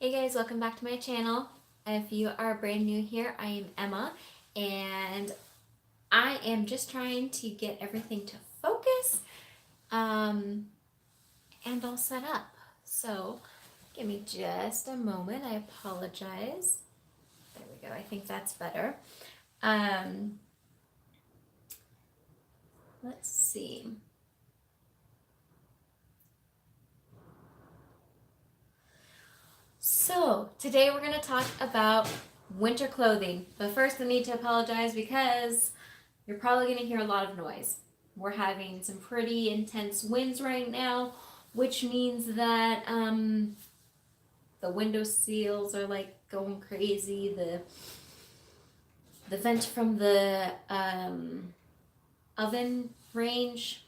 Hey guys, welcome back to my channel. If you are brand new here, I am Emma and I am just trying to get everything to focus and all set up. So give me just a moment. I apologize. There we go. I think that's better. Um, let's see. So today we're going to talk about winter clothing. But first I need to apologize because you're probably going to hear a lot of noise. We're having some pretty intense winds right now, which means that the window seals are like going crazy. The vent from the oven range,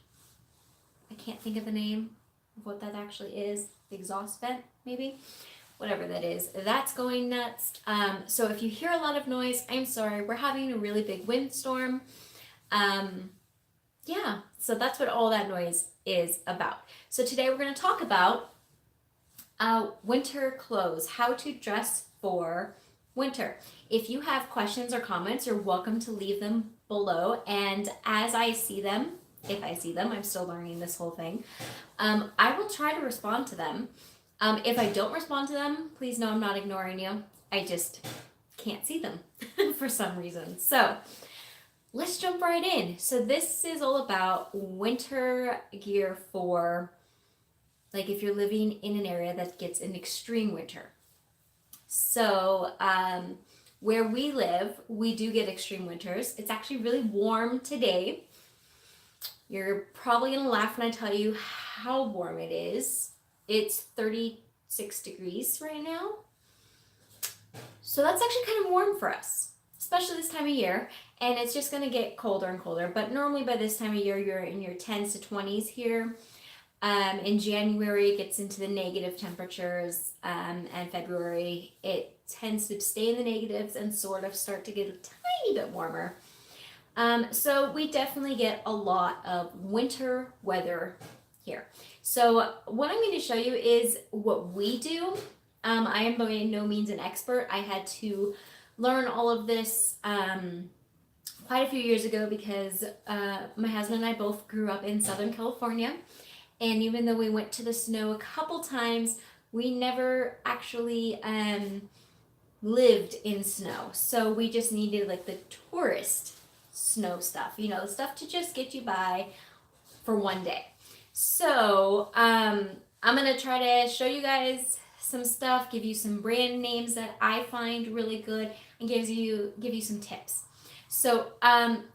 I can't think of the name of what that actually is. The exhaust vent, maybe? Whatever that is, that's going nuts. So if you hear a lot of noise, I'm sorry. We're having a really big windstorm. Yeah, so that's what all that noise is about. So today we're going to talk about winter clothes, how to dress for winter. If you have questions or comments, you're welcome to leave them below. And as I see them, if I see them, I'm still learning this whole thing, I will try to respond to them. If I don't respond to them, please know I'm not ignoring you. I just can't see them for some reason. So let's jump right in. So this is all about winter gear for, like, if you're living in an area that gets an extreme winter. So where we live, we do get extreme winters. It's actually really warm today. You're probably gonna laugh when I tell you how warm it is. It's 36 degrees right now. So that's actually kind of warm for us, especially this time of year. And it's just gonna get colder and colder. But normally by this time of year, you're in your 10s to 20s here. In January, it gets into the negative temperatures, and February, it tends to stay in the negatives and sort of start to get a tiny bit warmer. So we definitely get a lot of winter weather here. So what I'm going to show you is what we do. I am by no means an expert. I had to learn all of this quite a few years ago because my husband and I both grew up in Southern California. And even though we went to the snow a couple times, we never actually lived in snow. So we just needed like the tourist snow stuff, the stuff to just get you by for one day. So I'm gonna try to show you guys some stuff, give you some brand names that I find really good, and give you some tips. So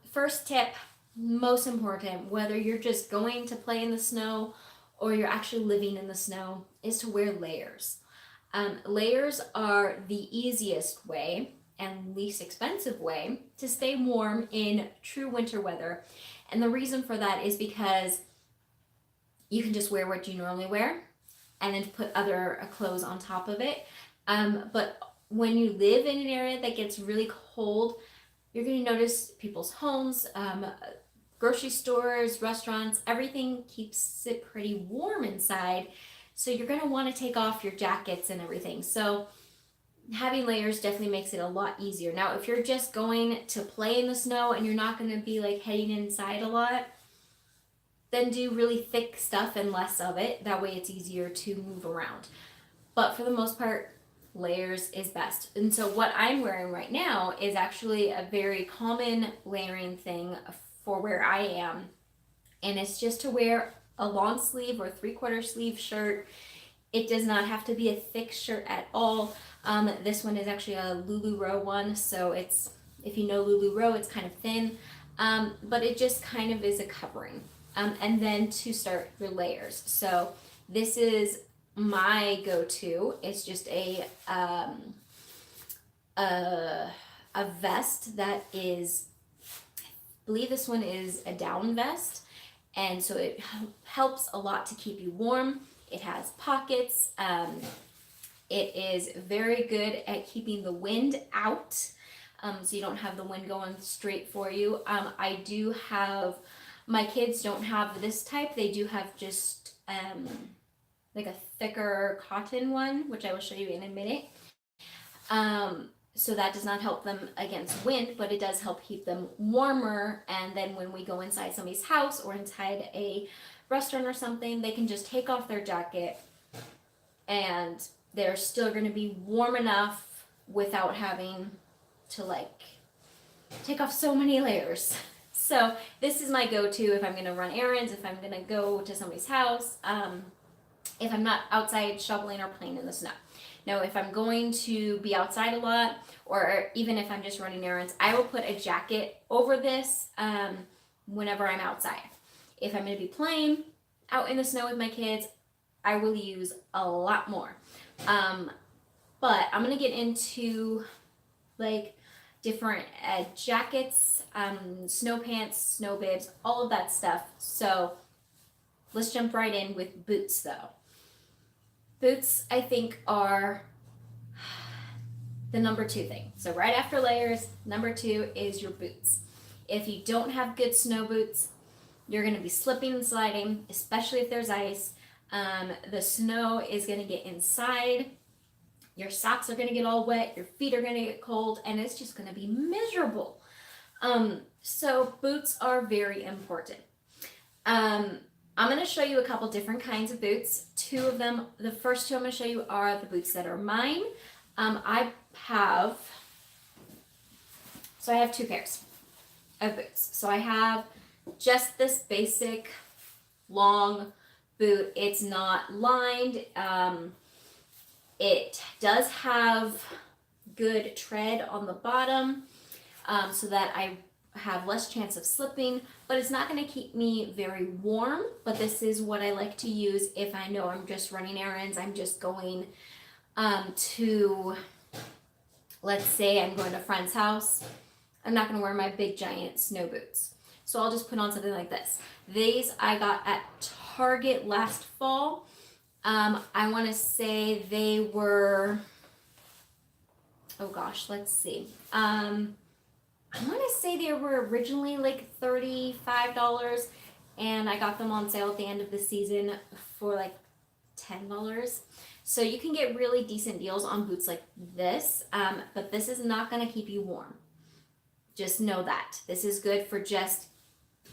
first tip, most important, whether you're just going to play in the snow or you're actually living in the snow, is to wear layers. Layers are the easiest way and least expensive way to stay warm in true winter weather. And the reason for that is because you can just wear what you normally wear and then put other clothes on top of it. But when you live in an area that gets really cold, you're going to notice people's homes, grocery stores, restaurants, everything keeps it pretty warm inside. So you're going to want to take off your jackets and everything. So having layers definitely makes it a lot easier. Now, if you're just going to play in the snow and you're not going to be like heading inside a lot, then do really thick stuff and less of it. That way it's easier to move around. But for the most part, layers is best. And so what I'm wearing right now is actually a very common layering thing for where I am. And it's just to wear a long sleeve or 3/4 sleeve shirt. It does not have to be a thick shirt at all. This one is actually a LuLaRoe one, so it's, if you know LuLaRoe, it's kind of thin, but it just kind of is a covering. And then to start your layers. So this is my go-to. It's just a vest that is, I believe this one is a down vest, and so it helps a lot to keep you warm. It has pockets. It is very good at keeping the wind out, so you don't have the wind going straight for you. I do have, my kids don't have this type. They do have just like a thicker cotton one, which I will show you in a minute. So that does not help them against wind, but it does help keep them warmer. And then when we go inside somebody's house or inside a restaurant or something, they can just take off their jacket and they're still going to be warm enough without having to like take off so many layers. So this is my go-to if I'm going to run errands, if I'm going to go to somebody's house, if I'm not outside shoveling or playing in the snow. Now, if I'm going to be outside a lot, or even if I'm just running errands, I will put a jacket over this whenever I'm outside. If I'm going to be playing out in the snow with my kids, I will use a lot more. But I'm going to get into like different jackets, snow pants, snow bibs, all of that stuff. So let's jump right in with boots though. Boots, I think, are the number two thing. So right after layers, number two is your boots. If you don't have good snow boots, you're going to be slipping and sliding, especially if there's ice. The snow is going to get inside. Your socks are going to get all wet. Your feet are going to get cold, and it's just going to be miserable. So boots are very important. I'm going to show you a couple different kinds of boots. Two of them, the first two I'm going to show you are the boots that are mine. I have two pairs of boots. So I have just this basic long boot. It's not lined. It does have good tread on the bottom so that I have less chance of slipping, but it's not going to keep me very warm. But this is what I like to use if I know I'm just running errands. I'm just going to, let's say I'm going to a friend's house. I'm not going to wear my big giant snow boots. So I'll just put on something like this. These I got at Target last fall. I want to say they were, oh gosh, let's see. I want to say they were originally like $35, and I got them on sale at the end of the season for like $10. So you can get really decent deals on boots like this, but this is not going to keep you warm. Just know that. This is good for just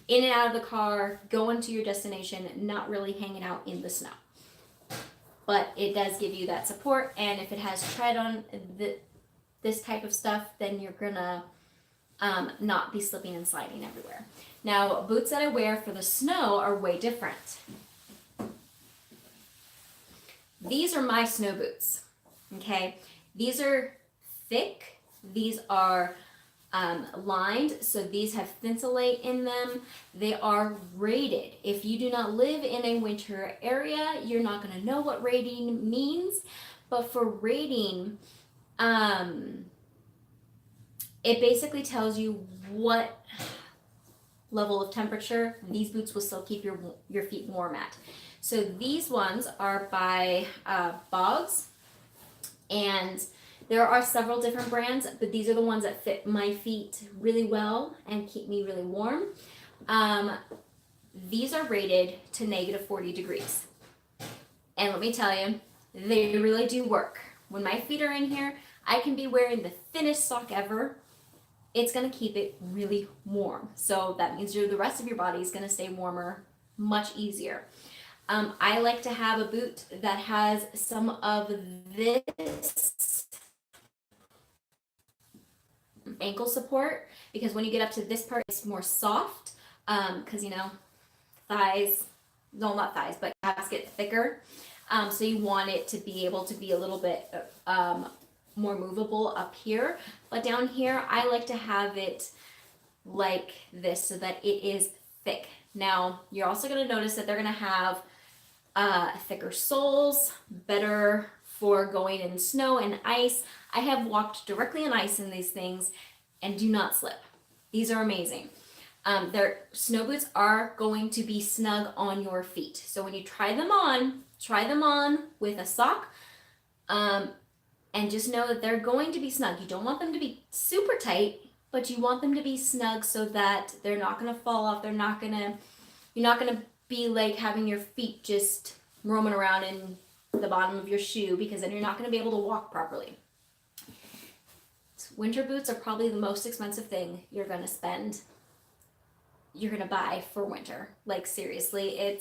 in and out of the car, going to your destination, not really hanging out in the snow. But it does give you that support, and if it has tread on this type of stuff, then you're going to not be slipping and sliding everywhere. Now, boots that I wear for the snow are way different. These are my snow boots, okay? These are thick. These are lined, so these have Thinsulate in them. They are rated. If you do not live in a winter area, you're not going to know what rating means, but for rating, it basically tells you what level of temperature these boots will still keep your feet warm at. So these ones are by Bogs, and there are several different brands, but these are the ones that fit my feet really well and keep me really warm. These are rated to -40 degrees. And let me tell you, they really do work. When my feet are in here, I can be wearing the thinnest sock ever. It's going to keep it really warm. So that means the rest of your body is going to stay warmer much easier. I like to have a boot that has some of this ankle support, because when you get up to this part, it's more soft, because thighs, no, not thighs, but calves get thicker. So you want it to be able to be a little bit more movable up here, but down here I like to have it like this so that it is thick. Now you're also going to notice that they're going to have thicker soles, better for going in snow and ice. I have walked directly on ice in these things and do not slip. These are amazing. Their snow boots are going to be snug on your feet. So when you try them on with a sock, and just know that they're going to be snug. You don't want them to be super tight, but you want them to be snug so that they're not going to fall off. You're not going to be like having your feet just roaming around in the bottom of your shoe, because then you're not going to be able to walk properly. Winter boots are probably the most expensive thing you're going to buy for winter. Like seriously,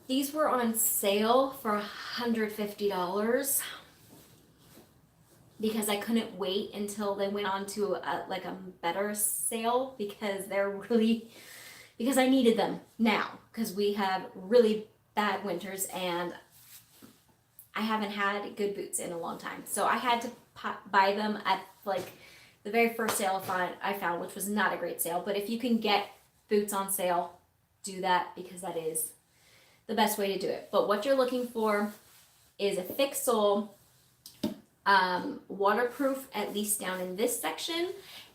these were on sale for $150 because I couldn't wait until they went on to a better sale, because because I needed them now, because we have really bad winters and I haven't had good boots in a long time. So I had to buy them at like the very first sale I found, which was not a great sale. But if you can get boots on sale, do that, because that is the best way to do it. But what you're looking for is a thick sole, waterproof, at least down in this section,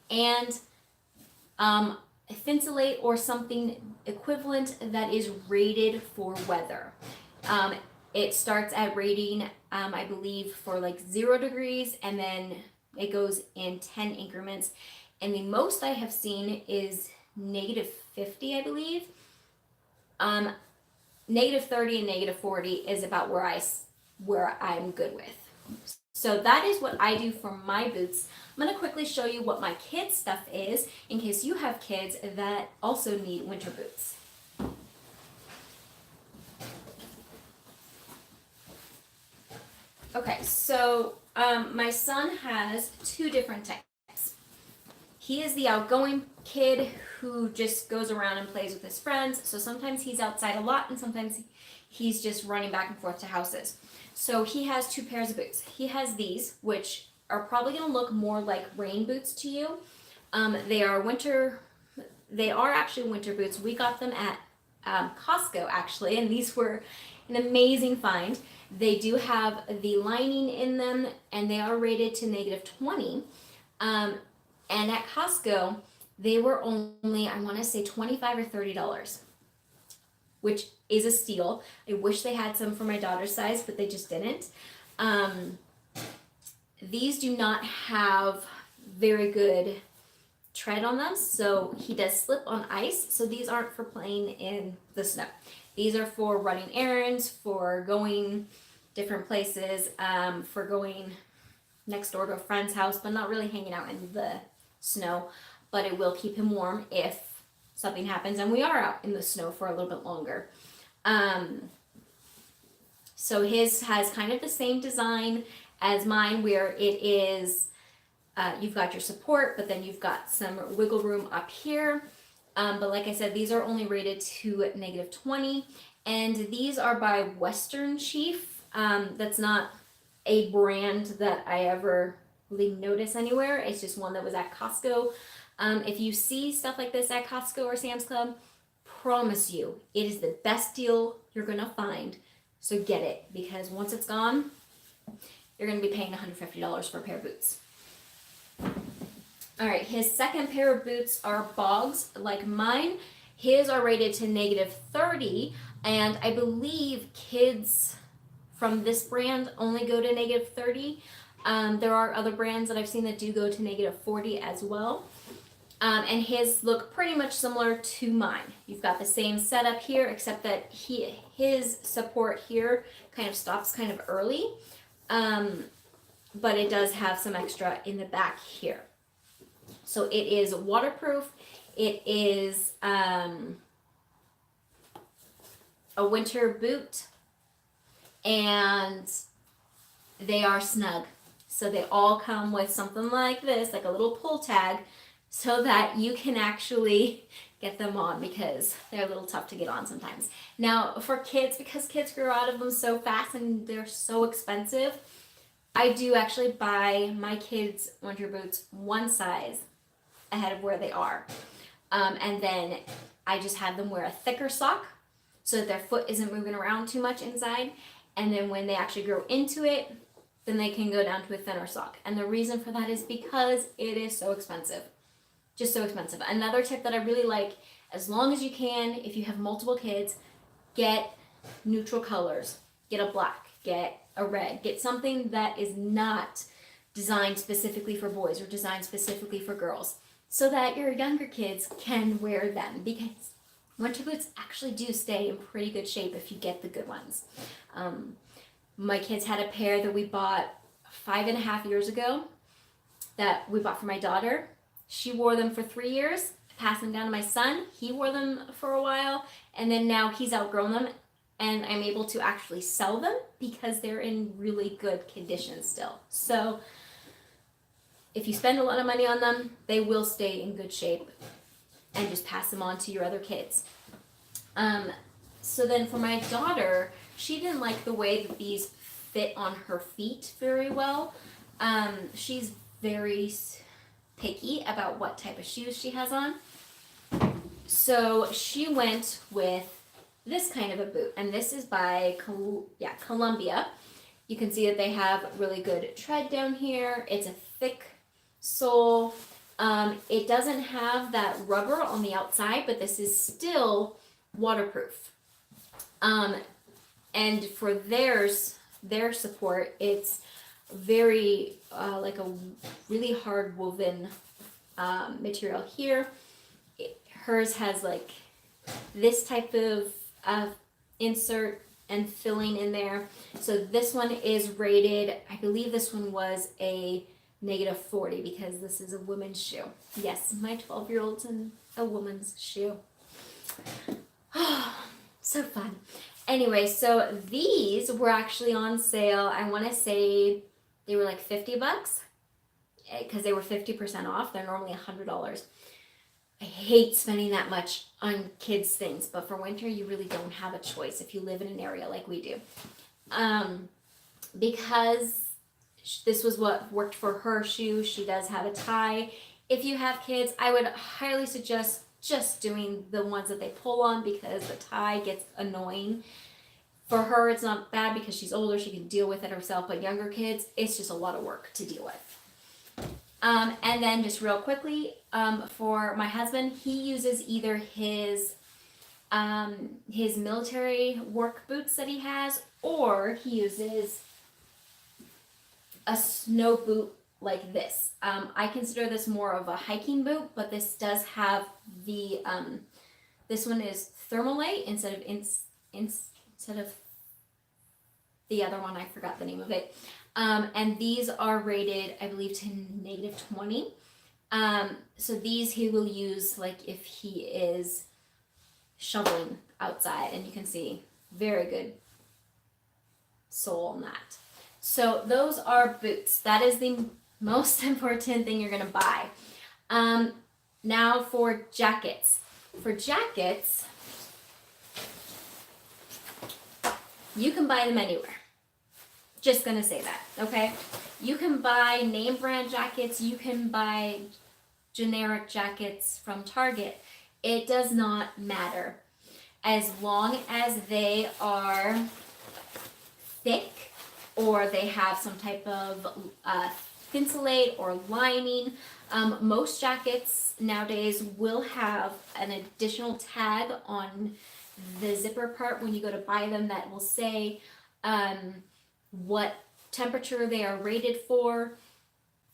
and Thinsulate or something equivalent that is rated for weather. It starts at rating, I believe, for like 0 degrees, and then it goes in 10 increments. And the most I have seen is -50, I believe. -30 and -40 is about where I'm good with. So that is what I do for my boots. I'm going to quickly show you what my kids' stuff is, in case you have kids that also need winter boots. Okay, so my son has 2 different types. He is the outgoing kid who just goes around and plays with his friends. So sometimes he's outside a lot, and sometimes he's just running back and forth to houses. So he has 2 pairs of boots. He has these, which are probably going to look more like rain boots to you. They are actually winter boots. We got them at Costco, actually, and these were an amazing find. They do have the lining in them, and they are rated to -20. And at Costco, they were only, I want to say, $25 or $30, which is a steal. I wish they had some for my daughter's size, but they just didn't. These do not have very good tread on them, so he does slip on ice. So these aren't for playing in the snow. These are for running errands, for going different places, for going next door to a friend's house, but not really hanging out in the snow. But it will keep him warm if something happens and we are out in the snow for a little bit longer. So his has kind of the same design as mine, where it is, you've got your support, but then you've got some wiggle room up here. But like I said, these are only rated to -20, and these are by Western Chief. That's not a brand that I ever really notice anywhere. It's just one that was at Costco. If you see stuff like this at Costco or Sam's Club, promise you, it is the best deal you're gonna find. So get it, because once it's gone, you're gonna be paying $150 for a pair of boots. All right, his second pair of boots are bogs like mine. His are rated to -30, and I believe kids from this brand only go to -30. There are other brands that I've seen that do go to -40 as well. And his look pretty much similar to mine. You've got the same setup here, except that his support here kind of stops kind of early. But it does have some extra in the back here. So it is waterproof. It is a winter boot, and they are snug. So they all come with something like this, like a little pull tag, so that you can actually get them on, because they're a little tough to get on sometimes. Now for kids, because kids grow out of them so fast and they're so expensive, I do actually buy my kids' winter boots one size ahead of where they are. And then I just have them wear a thicker sock so that their foot isn't moving around too much inside. And then when they actually grow into it, then they can go down to a thinner sock. And the reason for that is because it is so expensive. Just so expensive. Another tip that I really like, as long as you can, if you have multiple kids, get neutral colors. Get a black, get a red, get something that is not designed specifically for boys or designed specifically for girls, so that your younger kids can wear them, because winter boots actually do stay in pretty good shape if you get the good ones. My kids had a pair that we bought 5.5 years ago that we bought for my daughter. She wore them for 3 years, passed them down to my son. He wore them for a while, and then now he's outgrown them, and I'm able to actually sell them because they're in really good condition still. So if you spend a lot of money on them, they will stay in good shape, and just pass them on to your other kids. So then for my daughter, she didn't like the way that these fit on her feet very well. She's very picky about what type of shoes she has on. So she went with this kind of a boot, and this is by Columbia. You can see that they have really good tread down here. It's a thick sole. It doesn't have that rubber on the outside, but this is still waterproof. And for their support, it's very like a really hard woven material here. Hers has like this type of insert and filling in there. So this one is rated, I believe this one was a -40 because this is a women's shoe. Yes, my 12-year-old's in a woman's shoe. So fun. Anyway, so these were actually on sale. I want to say they were like $50 because they were 50% off. They're normally $100. I hate spending that much on kids' things, but for winter, you really don't have a choice if you live in an area like we do. Because this was what worked for her shoe. She does have a tie. If you have kids, I would highly suggest just doing the ones that they pull on because the tie gets annoying. For her, it's not bad because she's older. She can deal with it herself, but younger kids, it's just a lot of work to deal with. And then just real quickly, for my husband, he uses either his military work boots that he has, or he uses a snow boot like this. I consider this more of a hiking boot, but this does have the, this one is Thermalate instead of the other one, I forgot the name of it. And these are rated, I believe, to -20. So these he will use like if he is shoveling outside, and you can see very good sole on that. So those are boots. That is the most important thing you're gonna buy. Now for jackets. For jackets, you can buy them anywhere. Just gonna say that, okay? You can buy name brand jackets, you can buy generic jackets from Target. It does not matter. As long as they are thick or they have some type of thinsulate or lining. Most jackets nowadays will have an additional tag on the zipper part when you go to buy them that will say what temperature they are rated for.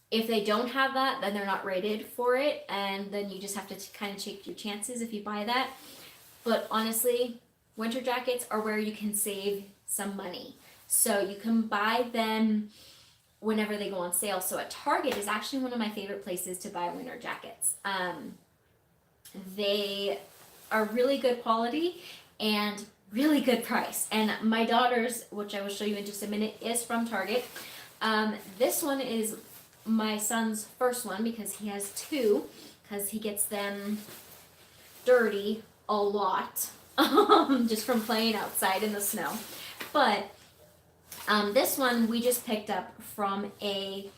If they don't have that, then they're not rated for it, and then you just have to kind of take your chances if you buy that. But honestly, winter jackets are where you can save some money. So you can buy them whenever they go on sale. So at Target is actually one of my favorite places to buy winter jackets. They are really good quality and really good price. And my daughter's, which I will show you in just a minute, is from Target. This one is my son's first one because he has two, because he gets them dirty a lot just from playing outside in the snow. But this one we just picked up from a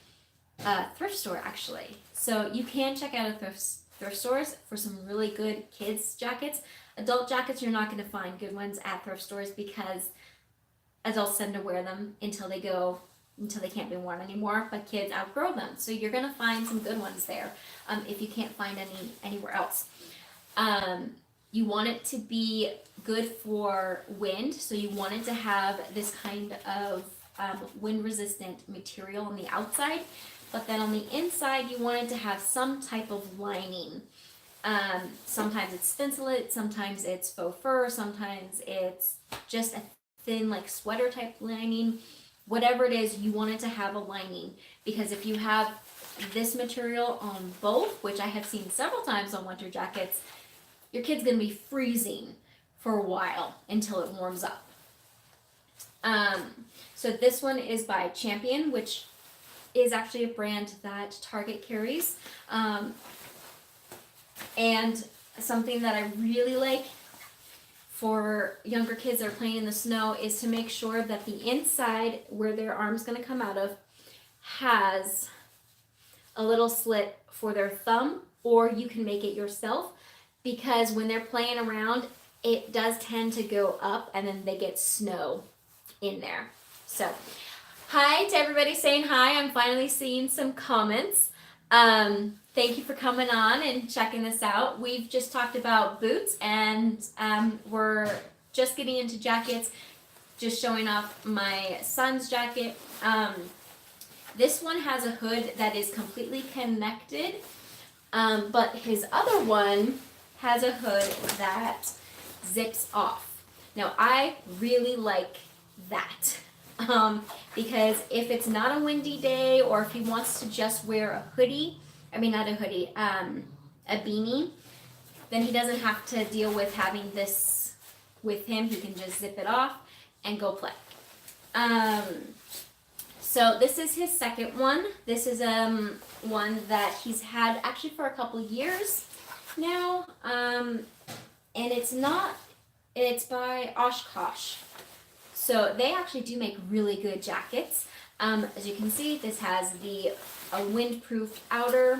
thrift store actually. So you can check out a thrift stores for some really good kids jackets. Adult jackets, you're not going to find good ones at thrift stores because adults tend to wear them until they can't be worn anymore, but kids outgrow them. So you're going to find some good ones there if you can't find any anywhere else. You want it to be good for wind, so you want it to have this kind of wind resistant material on the outside, but then on the inside you want it to have some type of lining. Sometimes it's Thinsulate, sometimes it's faux fur, sometimes it's just a thin like sweater type lining. Whatever it is, you want it to have a lining, because if you have this material on both, which I have seen several times on winter jackets, your kid's gonna be freezing for a while until it warms up. So this one is by Champion, which is actually a brand that Target carries. And something that I really like for younger kids that are playing in the snow is to make sure that the inside where their arm's going to come out of has a little slit for their thumb, or you can make it yourself, because when they're playing around, it does tend to go up and then they get snow in there. So, hi to everybody saying hi. I'm finally seeing some comments. Thank you for coming on and checking this out. We've just talked about boots, and we're just getting into jackets, just showing off my son's jacket. This one has a hood that is completely connected, but his other one has a hood that zips off. Now, I really like that. Because if it's not a windy day, or if he wants to just wear a hoodie, a beanie, then he doesn't have to deal with having this with him. He can just zip it off and go play. So this is his second one. This is one that he's had actually for a couple years now, and it's by Oshkosh. So they actually do make really good jackets. As you can see, this has a windproof outer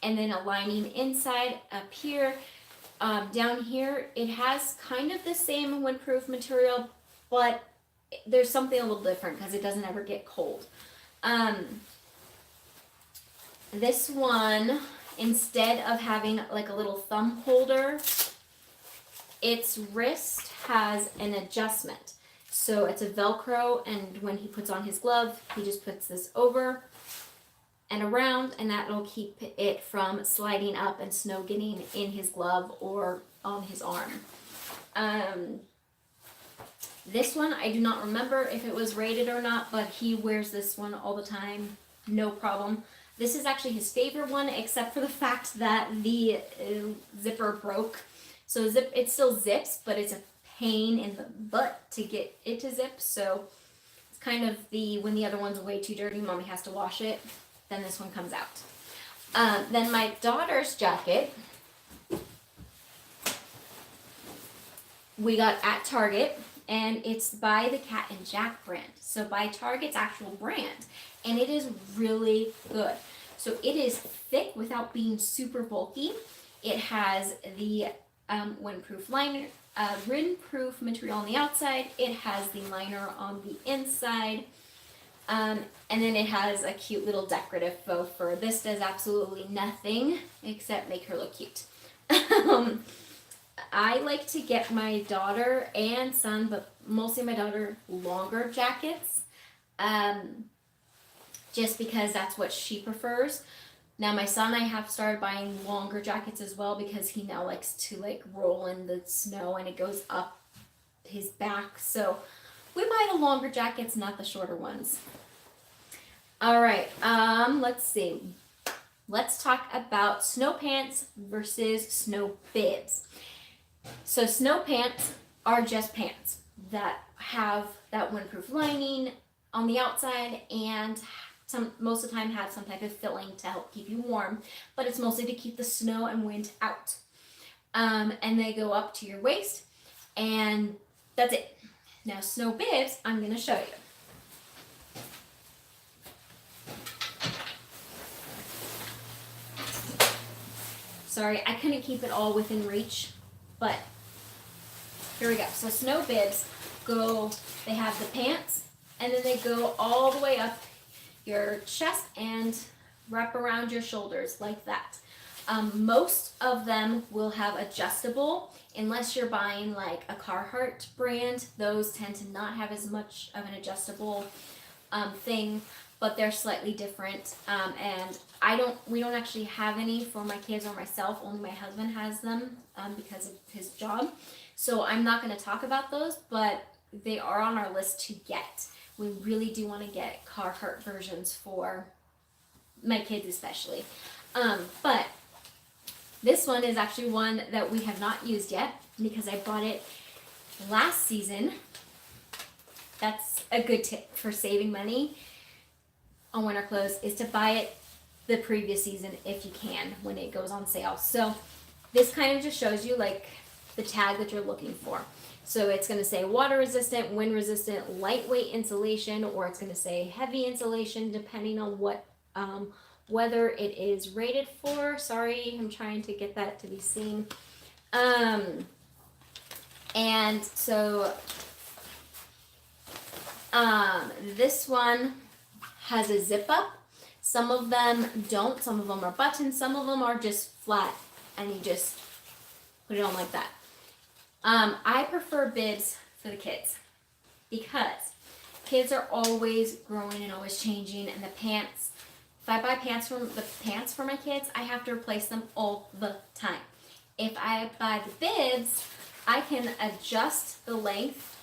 and then a lining inside up here. Down here, it has kind of the same windproof material, but there's something a little different because it doesn't ever get cold. This one, instead of having like a little thumb holder, its wrist has an adjustment. So it's a Velcro, and when he puts on his glove, he just puts this over and around, and that will keep it from sliding up and snow getting in his glove or on his arm. This one, I do not remember if it was rated or not, but he wears this one all the time, no problem. This is actually his favorite one, except for the fact that the zipper broke. So it still zips, but it's a pain in the butt to get it to zip. So it's kind of when the other one's way too dirty, mommy has to wash it, then this one comes out. Then my daughter's jacket, we got at Target, and it's by the Cat and Jack brand. So by Target's actual brand, and it is really good. So it is thick without being super bulky. It has the windproof liner, windproof material on the outside. It has the liner on the inside. And then it has a cute little decorative faux fur. This does absolutely nothing except make her look cute. I like to get my daughter and son, but mostly my daughter, longer jackets. Just because that's what she prefers. Now my son, I have started buying longer jackets as well, because he now likes to like roll in the snow and it goes up his back. So we buy the longer jackets, not the shorter ones. All right, let's see. Let's talk about snow pants versus snow bibs. So snow pants are just pants that have that windproof lining on the outside, and most of the time have some type of filling to help keep you warm, but it's mostly to keep the snow and wind out. And they go up to your waist, and that's it. Now snow bibs, I'm going to show you. Sorry, I couldn't keep it all within reach, but here we go. So snow bibs they have the pants, and then they go all the way up your chest and wrap around your shoulders like that. Most of them will have adjustable, unless you're buying like a Carhartt brand. Those tend to not have as much of an adjustable thing. but they're slightly different. And we don't actually have any for my kids or myself. Only my husband has them because of his job. So I'm not going to talk about those, but they are on our list to get. We really do want to get Carhartt versions for my kids especially. But this one is actually one that we have not used yet because I bought it last season. That's a good tip for saving money on winter clothes, is to buy it the previous season if you can when it goes on sale. So this kind of just shows you like the tag that you're looking for. So it's going to say water resistant, wind resistant, lightweight insulation, or it's going to say heavy insulation depending on what weather it is rated for. Sorry, I'm trying to get that to be seen. And so this one has a zip up. Some of them don't. Some of them are buttons. Some of them are just flat and you just put it on like that. I prefer bibs for the kids because kids are always growing and always changing, and the pants, if I buy pants for my kids, I have to replace them all the time. If I buy the bibs, I can adjust the length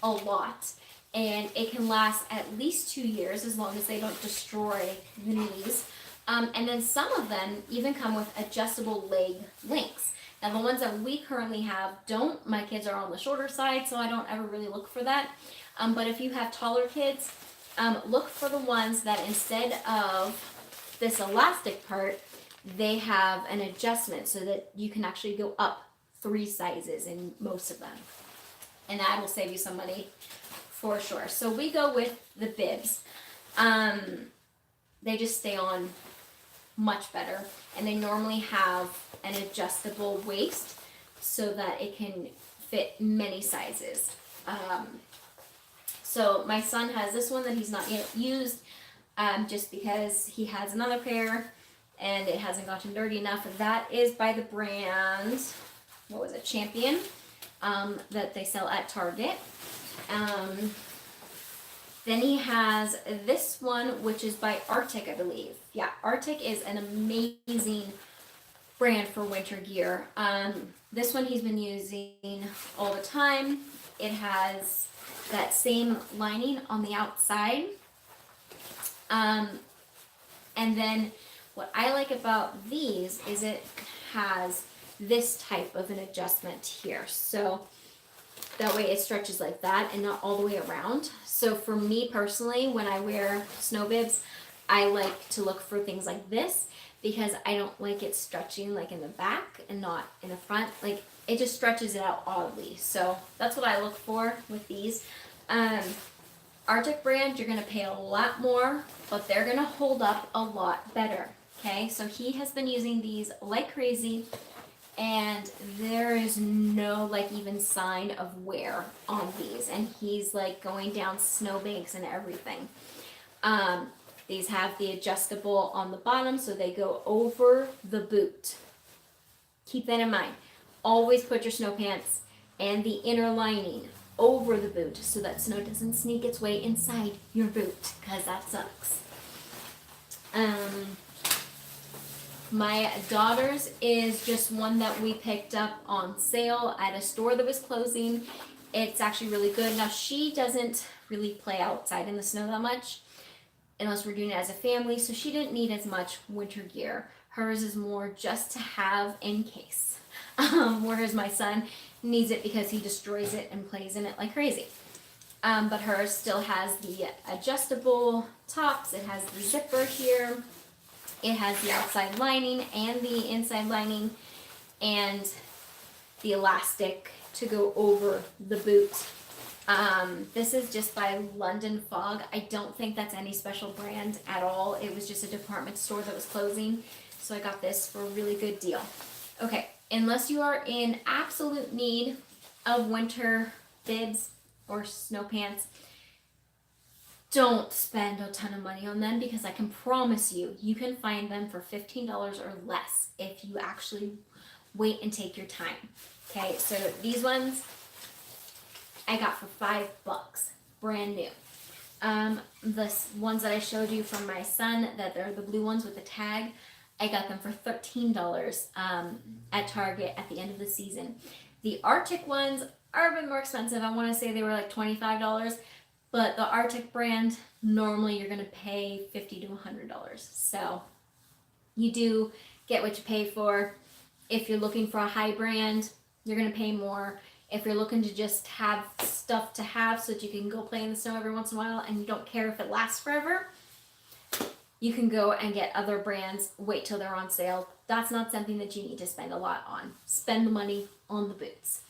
a lot, and it can last at least 2 years as long as they don't destroy the knees. And then some of them even come with adjustable leg lengths. Now the ones that we currently have don't. My kids are on the shorter side, so I don't ever really look for that. But if you have taller kids, look for the ones that instead of this elastic part, they have an adjustment so that you can actually go up 3 sizes in most of them. And that will save you some money for sure. So we go with the bibs. They just stay on much better, and they normally have an adjustable waist so that it can fit many sizes. So my son has this one that he's not yet used, just because he has another pair and it hasn't gotten dirty enough. That is by the brand, what was it, Champion, that they sell at Target. Then he has this one, which is by Arctic, I believe. Yeah, Arctic is an amazing brand for winter gear. This one he's been using all the time. It has that same lining on the outside. And then what I like about these is it has this type of an adjustment here. So that way it stretches like that and not all the way around. So for me personally, when I wear snow bibs, I like to look for things like this because I don't like it stretching like in the back and not in the front. Like it just stretches it out oddly. So that's what I look for with these. Arctic brand, you're going to pay a lot more, but they're going to hold up a lot better. Okay, so he has been using these like crazy, and there is no like even sign of wear on these, and he's like going down snowbanks and everything. These have the adjustable on the bottom so they go over the boot. Keep that in mind. Always put your snow pants and the inner lining over the boot so that snow doesn't sneak its way inside your boot, because that sucks. My daughter's is just one that we picked up on sale at a store that was closing. It's actually really good. Now, she doesn't really play outside in the snow that much unless we're doing it as a family, so she didn't need as much winter gear. Hers is more just to have in case. Whereas my son needs it because he destroys it and plays in it like crazy. But hers still has the adjustable tops. It has the zipper here. It has the outside lining and the inside lining and the elastic to go over the boot. This is just by London Fog. I don't think that's any special brand at all. It was just a department store that was closing, so I got this for a really good deal. Okay, unless you are in absolute need of winter bibs or snow pants, don't spend a ton of money on them, because I can promise you, you can find them for $15 or less if you actually wait and take your time. Okay, so these ones I got for $5, brand new. The ones that I showed you from my son, that they're the blue ones with the tag, I got them for $13 at Target at the end of the season. The Arctic ones are a bit more expensive. I want to say they were like $25, but the Arctic brand, normally you're going to pay $50 to $100. So you do get what you pay for. If you're looking for a high brand, you're going to pay more. If you're looking to just have stuff to have so that you can go play in the snow every once in a while and you don't care if it lasts forever, you can go and get other brands, wait till they're on sale. That's not something that you need to spend a lot on. Spend the money on the boots.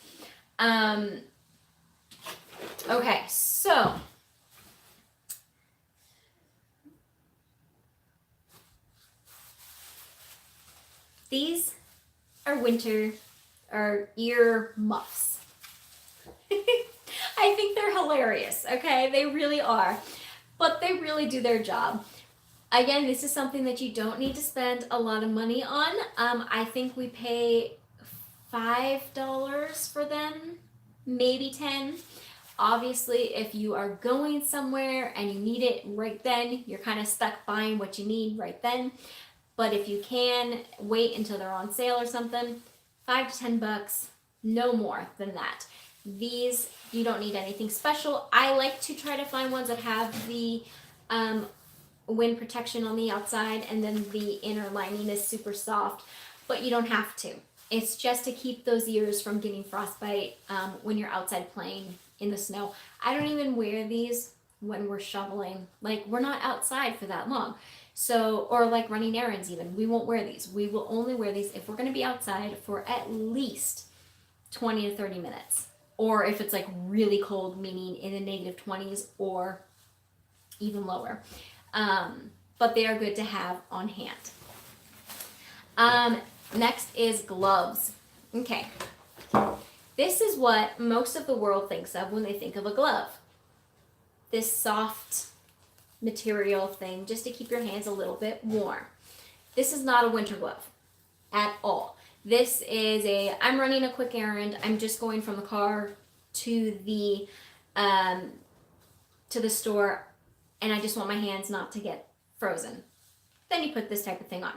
Okay, so these are ear muffs. I think they're hilarious, okay? They really are. But they really do their job. Again, this is something that you don't need to spend a lot of money on. I think we pay $5 for them, maybe $10. Obviously, if you are going somewhere and you need it right then, you're kind of stuck buying what you need right then. But if you can wait until they're on sale or something, $5 to $10, no more than that. These, you don't need anything special. I like to try to find ones that have the wind protection on the outside and then the inner lining is super soft, but you don't have to. It's just to keep those ears from getting frostbite when you're outside playing in the snow. I don't even wear these when we're shoveling. Like, we're not outside for that long. So, or like running errands even. We won't wear these. We will only wear these if we're going to be outside for at least 20 to 30 minutes. Or if it's like really cold, meaning in the negative 20s or even lower. But they are good to have on hand. Next is gloves. Okay. This is what most of the world thinks of when they think of a glove. This soft material thing just to keep your hands a little bit warm. This is not a winter glove at all. This is I'm running a quick errand. I'm just going from the car to the store, and I just want my hands not to get frozen. Then you put this type of thing on.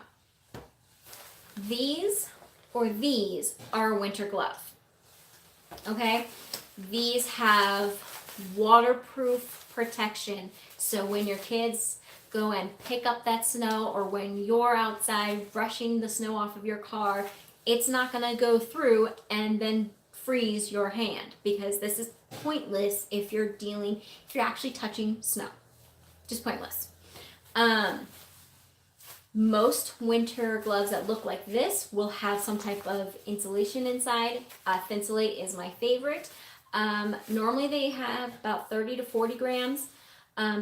These are a winter glove. Okay? These have waterproof protection. So when your kids go and pick up that snow, or when you're outside brushing the snow off of your car, it's not going to go through and then freeze your hand, because this is pointless if you're actually touching snow. Just pointless. Most winter gloves that look like this will have some type of insulation inside. Thinsulate is my favorite. Normally they have about 30 to 40 grams.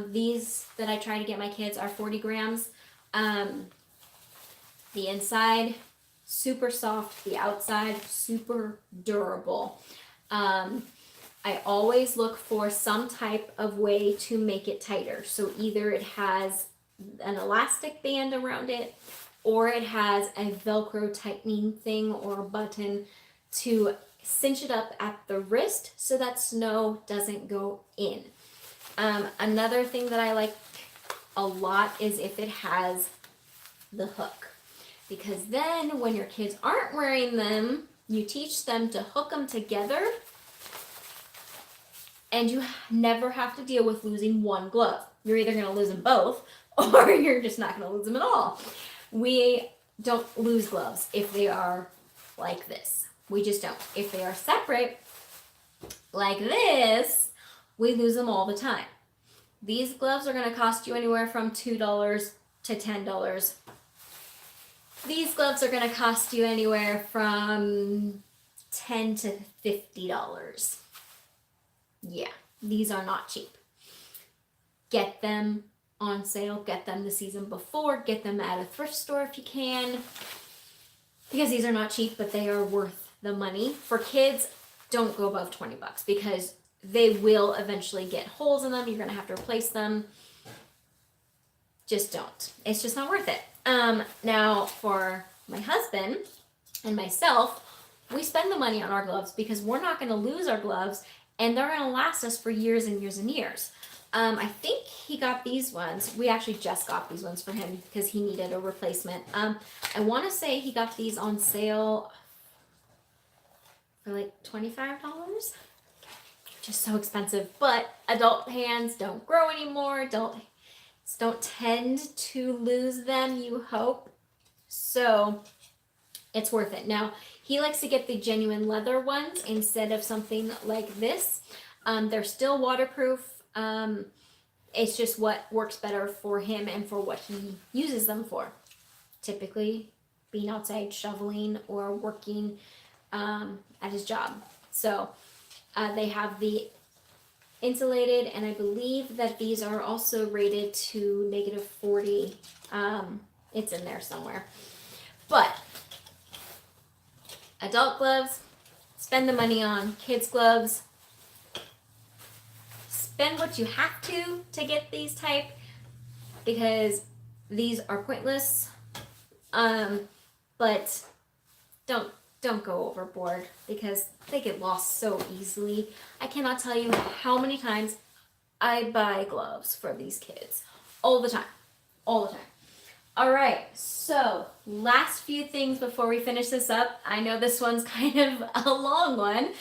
These that I try to get my kids are 40 grams. The inside, super soft. The outside, super durable. I always look for some type of way to make it tighter. So either it has an elastic band around it, or it has a Velcro tightening thing or a button to cinch it up at the wrist so that snow doesn't go in. Another thing that I like a lot is if it has the hook, because then when your kids aren't wearing them, you teach them to hook them together, and you never have to deal with losing one glove. You're either going to lose them both, or you're just not going to lose them at all. We don't lose gloves if they are like this. We just don't. If they are separate, like this, we lose them all the time. These gloves are going to cost you anywhere from $2 to $10. These gloves are going to cost you anywhere from $10 to $50. Yeah, these are not cheap. Get them on sale, get them the season before, get them at a thrift store if you can, because these are not cheap, but they are worth the money. For kids, don't go above $20 because they will eventually get holes in them. You're going to have to replace them. Just don't. It's just not worth it. Now, for my husband and myself, we spend the money on our gloves because we're not going to lose our gloves, and they're going to last us for years and years and years. I think he got these ones. We actually just got these ones for him because he needed a replacement. I want to say he got these on sale for like $25. Just so expensive. But adult hands don't grow anymore. Adults don't tend to lose them, you hope. So it's worth it. Now, he likes to get the genuine leather ones instead of something like this. They're still waterproof. It's just what works better for him and for what he uses them for. Typically, being outside shoveling or working at his job. So they have the insulated, and I believe that these are also rated to -40. It's in there somewhere. But adult gloves, spend the money on. Kids gloves, spend what you have to get these type, because these are pointless. But don't go overboard because they get lost so easily. I cannot tell you how many times I buy gloves for these kids. All the time. All the time. All right, so last few things before we finish this up. I know this one's kind of a long one.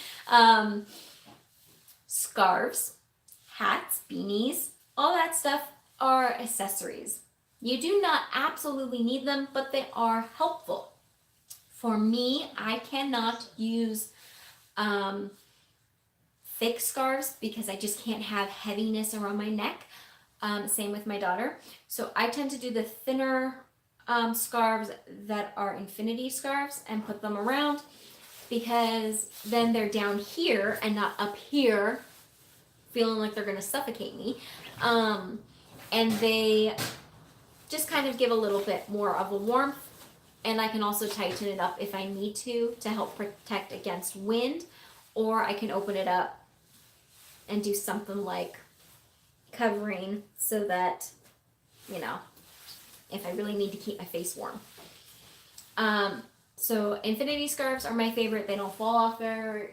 Scarves, hats, beanies, all that stuff are accessories. You do not absolutely need them, but they are helpful. For me, I cannot use thick scarves because I just can't have heaviness around my neck. Same with my daughter. So I tend to do the thinner scarves that are infinity scarves and put them around, because then they're down here and not up here feeling like they're going to suffocate me. And they just kind of give a little bit more of a warmth. And I can also tighten it up if I need to help protect against wind, or I can open it up and do something like covering so that, you know, if I really need to keep my face warm. So infinity scarves are my favorite. They don't fall off there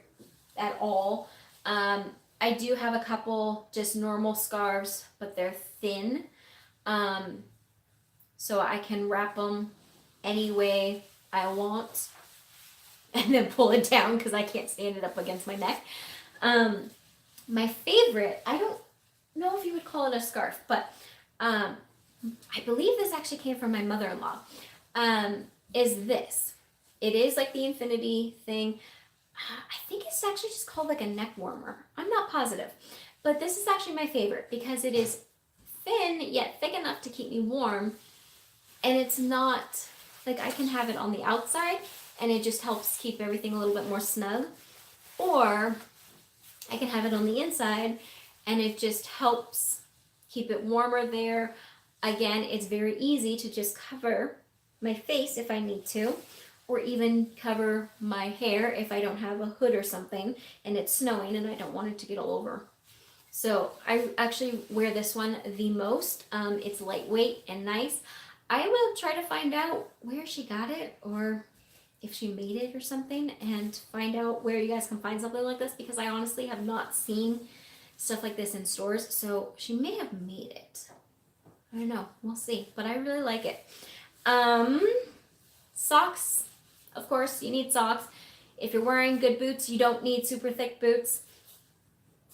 at all. I do have a couple just normal scarves, but they're thin. So I can wrap them any way I want and then pull it down because I can't stand it up against my neck. My favorite, I don't know if you would call it a scarf, but I believe this actually came from my mother-in-law, is this. It is like the infinity thing. I think it's actually just called like a neck warmer. I'm not positive, but this is actually my favorite because it is thin yet thick enough to keep me warm, and it's not like I can have it on the outside and it just helps keep everything a little bit more snug, or I can have it on the inside and it just helps keep it warmer there. Again, it's very easy to just cover my face if I need to, or even cover my hair if I don't have a hood or something and it's snowing and I don't want it to get all over. So I actually wear this one the most. It's lightweight and nice. I will try to find out where she got it or if she made it or something, and find out where you guys can find something like this, because I honestly have not seen stuff like this in stores. So she may have made it. I don't know. We'll see. But I really like it. Socks. Of course, you need socks. If you're wearing good boots, you don't need super thick boots.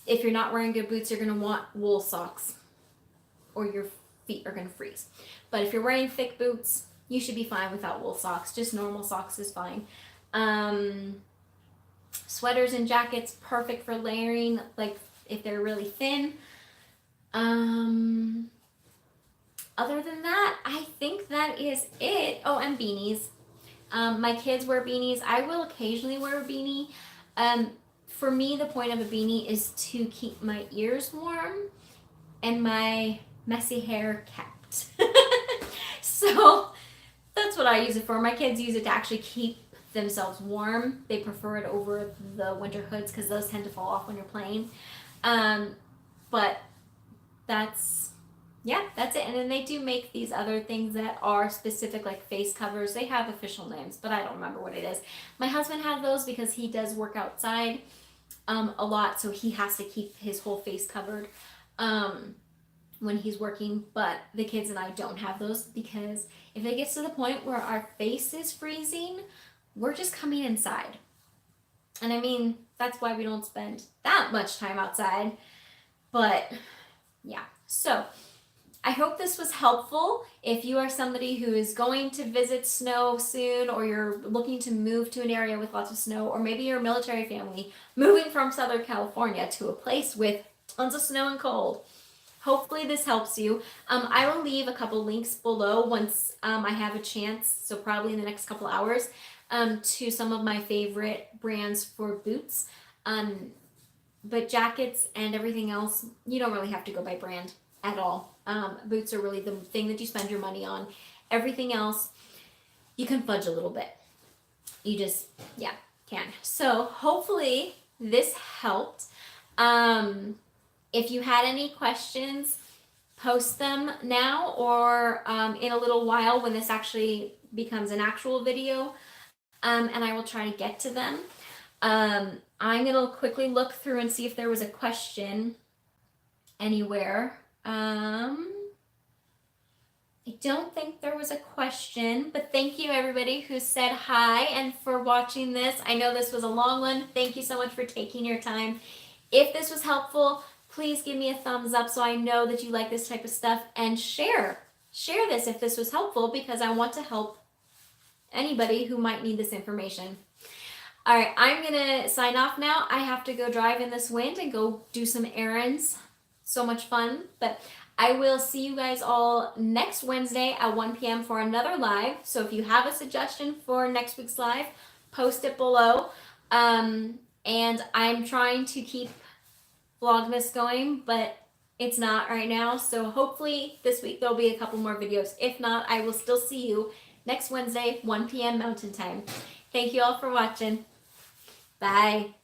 If you're not wearing good boots, you're going to want wool socks, or your feet are going to freeze. But if you're wearing thick boots, you should be fine without wool socks. Just normal socks is fine. Sweaters and jackets, perfect for layering, like if they're really thin. Other than that, I think that is it. Oh, and beanies. My kids wear beanies. I will occasionally wear a beanie. For me, the point of a beanie is to keep my ears warm and my messy hair kept. So that's what I use it for. My kids use it to actually keep themselves warm. They prefer it over the winter hoods because those tend to fall off when you're playing. But that's it. And then they do make these other things that are specific, like face covers. They have official names, but I don't remember what it is. My husband had those because he does work outside a lot, so he has to keep his whole face covered. when he's working, but the kids and I don't have those because if it gets to the point where our face is freezing, we're just coming inside. And I mean, that's why we don't spend that much time outside. But yeah, so I hope this was helpful. If you are somebody who is going to visit snow soon, or you're looking to move to an area with lots of snow, or maybe you're a military family moving from Southern California to a place with tons of snow and cold, hopefully this helps you. I will leave a couple links below once I have a chance, so probably in the next couple hours, to some of my favorite brands for boots. But jackets and everything else, you don't really have to go by brand at all. Boots are really the thing that you spend your money on. Everything else, you can fudge a little bit. You just, yeah, can. So hopefully this helped. If you had any questions, post them now or in a little while when this actually becomes an actual video, and I will try to get to them. I'm going to quickly look through and see if there was a question anywhere. I don't think there was a question, but thank you everybody who said hi and for watching this. I know this was a long one. Thank you so much for taking your time. If this was helpful, please give me a thumbs up so I know that you like this type of stuff, and share this if this was helpful, because I want to help anybody who might need this information. All right, I'm gonna sign off now. I have to go drive in this wind and go do some errands. So much fun, but I will see you guys all next Wednesday at 1 p.m. for another live. So if you have a suggestion for next week's live, post it below. And I'm trying to keep Vlogmas going, but it's not right now. So hopefully this week there'll be a couple more videos. If not, I will still see you next Wednesday, 1 p.m. Mountain Time. Thank you all for watching. Bye.